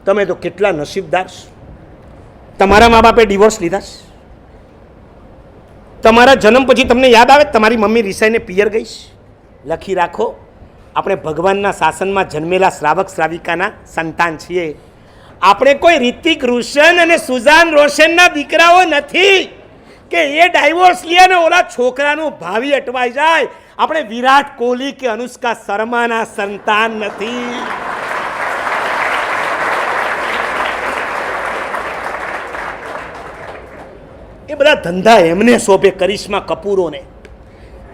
તમે તો કેટલા નસીબદાર છો. તમારા મા બાપે ડિવોર્સ લીધા છે. તમારા જન્મ પછી તમને યાદ આવે તમારી મમ્મી રિસાઈને પિયર ગઈ છે. લખી રાખો, આપણે ભગવાનના શાસનમાં જન્મેલા શ્રાવક શ્રાવિકાના સંતાન છીએ. આપણે કોઈ રિતિક રોશન અને સુઝાન રોશનના દીકરાઓ નથી કે એ ડાયવોર્સ લે ને ઓલા છોકરાનું ભાવિ અટવાઈ જાય. આપણે વિરાટ કોહલી કે અનુષ્કા શર્માના સંતાન નથી. એ બધા ધંધા એમને શોભે, કરિશ્મા કપૂરોને.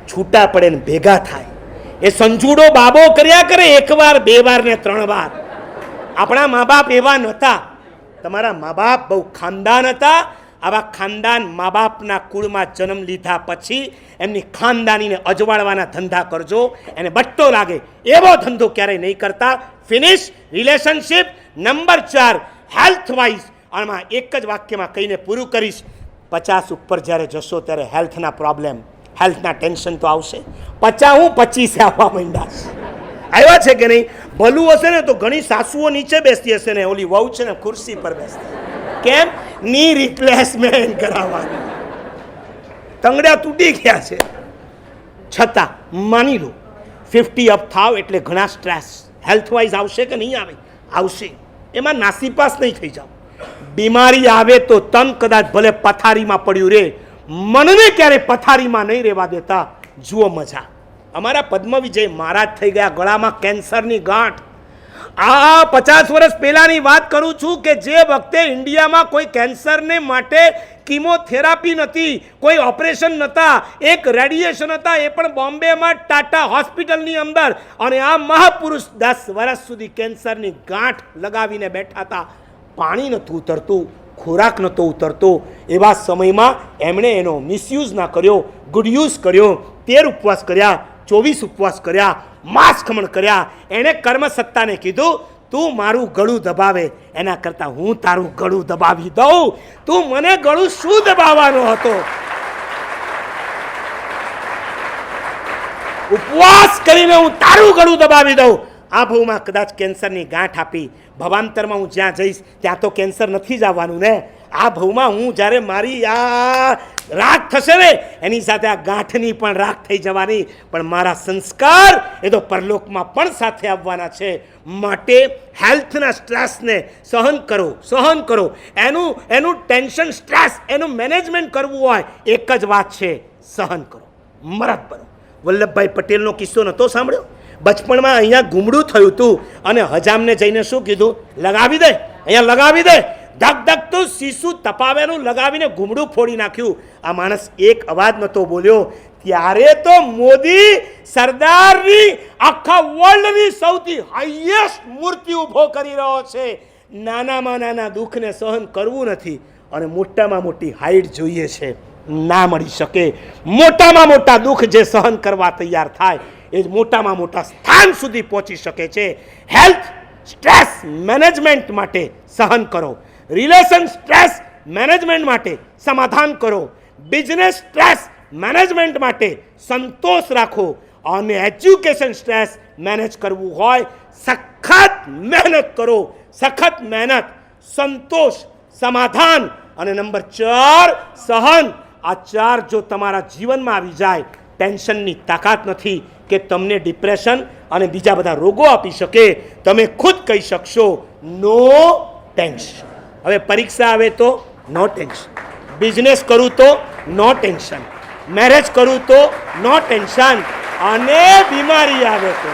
છૂટા પડે ને ભેગા થાય. એ સંજુડો બાબો કર્યા કરે, એકવાર, બે વાર ને 3 વાર. આપણા મા બાપ એવા નહોતા. તમારા મા બાપ બહુ ખાનદાન હતા. આવા ખાનદાન મા બાપના કુળમાં જન્મ લીધા પછી એમની ખાનદાનીને અજવાળવાના ધંધા કરજો. એને બટ્ટો લાગે એવો ધંધો ક્યારેય નહીં કરતા. Finish. Relationship number 4, health wise. આમાં એક જ વાક્યમાં કહીને પૂરું કરીશ. 50 ઉપર જ્યારે જશો ત્યારે હેલ્થના પ્રોબ્લેમ, હેલ્થના ટેન્શન તો આવશે. 50 આવવા માંડ્યા છે. આવ્યા છે કે નહીં? ભલું હશે ને તો ઘણી સાસુઓ નીચે બેસતી હશે ને ઓલી વહુ છે ને ખુરશી પર બેસતી. કેમ? ની રિપ્લેસમેન્ટ કરાવવાની. તંગડા તૂટી ગયા છે. છતાં માની લો 50 અપ થાવ એટલે ઘણા સ્ટ્રેસ હેલ્થ વાઇઝ આવશે કે નહીં આવે? આવશે. એમાં નાસીપાસ નહીં થઈ જાવ. બીમારી આવે તો તન કદાચ ભલે પથારીમાં પડ્યું રે, મનને ક્યારે પથારીમાં નહીં રહેવા દેતા. જુઓ મજા. અમારા પદ્મ વિજય મહારાજ થઈ ગયા ગળામાં કેન્સરની ગાંઠ. આ 50 વર્ષ પહેલાની વાત કરું છું કે જે વખતે ઇન્ડિયામાં કોઈ કેન્સરને માટે કિમોથેરાપી નથી, કોઈ ઓપરેશન નહોતા, એક રેડિયેશન હતા, એ પણ બોમ્બેમાં ટાટા હોસ્પિટલની અંદર. અને આ મહાપુરુષ 10 વર્ષ સુધી કેન્સરની ગાંઠ લગાવીને બેઠા હતા. પાણી નહોતું ઉતરતું, ખોરાક નહોતો ઉતરતો. એવા સમયમાં એમણે એનો મિસયુઝ ના કર્યો, ગુડ યુઝ કર્યો. 13 ઉપવાસ કર્યા, 24 ઉપવાસ કર્યા, માંસ ખમણ કર્યા. એણે કર્મસત્તાને કીધું, તું મારું ગળું દબાવે એના કરતાં હું તારું ગળું દબાવી દઉં. તું મને ગળું શું દબાવવાનો હતો? ઉપવાસ કરીને હું તારું ગળું દબાવી દઉં. આ ભાવમાં કદાચ કેન્સરની ગાંઠ આપી, ભવાંતરમાં હું જ્યાં જઈશ ત્યાં તો કેન્સર નથી જ આવવાનું ને. આ ભાવમાં હું જ્યારે મારી આ રાખ થશે ને એની સાથે આ ગાંઠની પણ રાખ થઈ જવાની. પણ મારા સંસ્કાર એ તો પરલોકમાં પણ સાથે આવવાના છે. માટે હેલ્થના સ્ટ્રેસને સહન કરો, સહન કરો. એનું ટેન્શન, સ્ટ્રેસ, એનું મેનેજમેન્ટ કરવું હોય એક જ વાત છે, સહન કરો, મરદ બનો. વલ્લભભાઈ પટેલનો કિસ્સો નહોતો સાંભળ્યો? બચપણમાં અહીંયા ગુમડું થયું હતું અને હજામને જઈને શું કીધું? લગાવી દે, અહીંયા લગાવી દે. ધક ધક તો શીશુ તપાવેલું લગાવીને ગુમડું ફોડી નાખ્યું. આ માણસ એક અવાજ નહોતો બોલ્યો. ત્યારે તો મોદી સરદારની આખા વર્લ્ડની સૌથી હાઈએસ્ટ મૂર્તિ ઊભો કરી રહ્યો છે. નાનામાં નાના દુઃખને સહન કરવું નથી અને મોટામાં મોટી હાઈટ જોઈએ છે, ના મળી શકે. મોટામાં મોટા દુઃખ જે સહન કરવા તૈયાર થાય એ જ મોટામાં મોટા સ્થાન સુધી પહોંચી શકે છે. હેલ્થ સ્ટ્રેસ મેનેજમેન્ટ માટે સહન કરો. રિલેશન સ્ટ્રેસ મેનેજમેન્ટ માટે સમાધાન કરો. બિઝનેસ સ્ટ્રેસ મેનેજમેન્ટ માટે સંતોષ રાખો. અને એજ્યુકેશન સ્ટ્રેસ મેનેજ કરવું હોય સખત મહેનત કરો. સખત મહેનત, સંતોષ, સમાધાન અને નંબર 4 સહન. આ 4 જો તમારા જીવનમાં આવી જાય, ટેન્શનની તાકાત નથી કે તમને ડિપ્રેશન અને બીજા બધા રોગો આપી શકે. તમે ખુદ કહી શકશો નો ટેન્શન. હવે પરીક્ષા આવે તો નો ટેન્શન, બિઝનેસ કરું તો નો ટેન્શન, મેરેજ કરું તો નો ટેન્શન, અને બીમારી આવે તો